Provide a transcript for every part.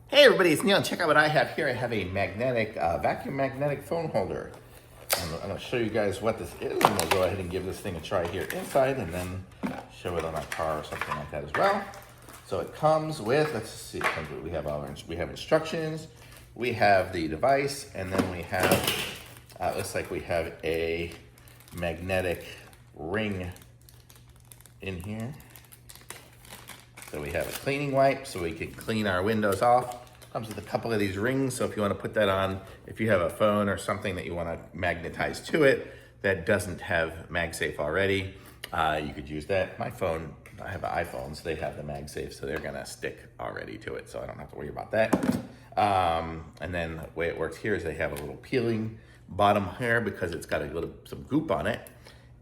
Hey everybody, it's Neil. Check out what I have here. I have a magnetic, vacuum magnetic phone holder. I'm going to show you guys what this is, and we'll go ahead and give this thing a try here inside, and then show it on our car or something like that as well. So it comes with, let's see, we have instructions, we have the device, and then we have, looks like we have a magnetic ring in here. So we have a cleaning wipe so we can clean our windows off. Comes with a couple of these rings, so if you want to put that on, if you have a phone or something that you want to magnetize to it that doesn't have MagSafe already, you could use that. My phone, I have an iPhone, so they have the MagSafe, so they're gonna stick already to it, so I don't have to worry about that. And then the way it works here is they have a little peeling bottom here because it's got some goop on it.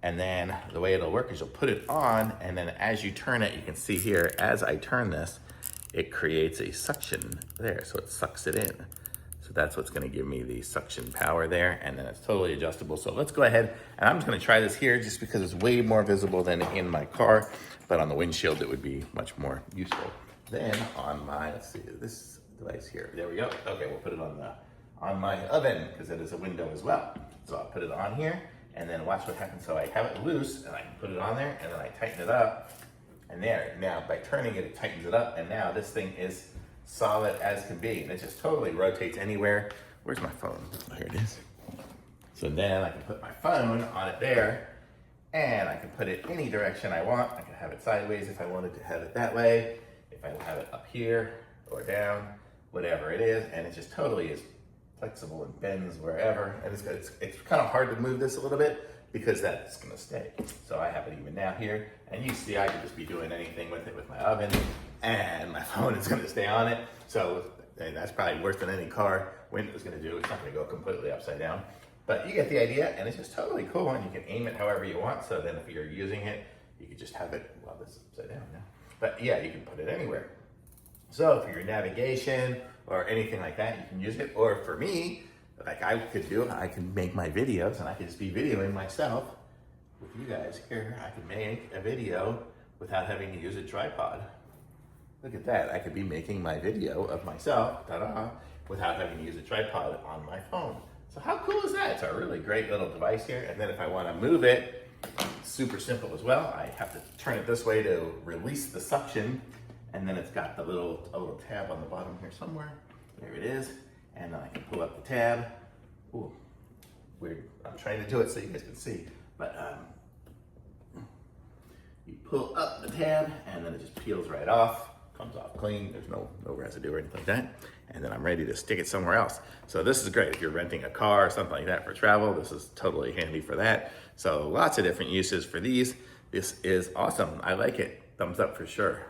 And then the way it'll work is you'll put it on, and then as you turn it, you can see here, as I turn this, it creates a suction there, so it sucks it in. So that's what's gonna give me the suction power there, and then it's totally adjustable. So let's go ahead, and I'm just gonna try this here just because it's way more visible than in my car, but on the windshield, it would be much more useful. Then on my, let's see, this device here, there we go. Okay, we'll put it on my oven, because it is a window as well. So I'll put it on here, and then watch what happens. So I have it loose, and I can put it on there, and then I tighten it up, and there. Now, by turning it, it tightens it up, and now this thing is solid as can be, and it just totally rotates anywhere. Where's my phone? Oh, here it is. So then I can put my phone on it there, and I can put it any direction I want. I can have it sideways if I wanted to have it that way, if I have it up here or down, whatever it is, and it just totally is flexible and bends wherever, and it's kind of hard to move this a little bit because that's gonna stay. So I have it even now here, and you see I could just be doing anything with it with my oven, and my phone is gonna stay on it. So that's probably worse than any car window is gonna do. It's not gonna go completely upside down, but you get the idea, and it's just totally cool, and you can aim it however you want. So then if you're using it, you could just have it, well, this is upside down now, but yeah, you can put it anywhere. So for your navigation or anything like that, you can use it. Or for me, like I can make my videos, and I could just be videoing myself with you guys here. I can make a video without having to use a tripod. Look at that. I could be making my video of myself, ta-da, without having to use a tripod on my phone. So how cool is that? It's a really great little device here. And then if I want to move it, super simple as well. I have to turn it this way to release the suction. And then it's got a little tab on the bottom here somewhere. There it is. And then I can pull up the tab. Ooh, weird. I'm trying to do it so you guys can see. But you pull up the tab, and then it just peels right off. Comes off clean. There's no residue or anything like that. And then I'm ready to stick it somewhere else. So this is great if you're renting a car or something like that for travel. This is totally handy for that. So lots of different uses for these. This is awesome. I like it. Thumbs up for sure.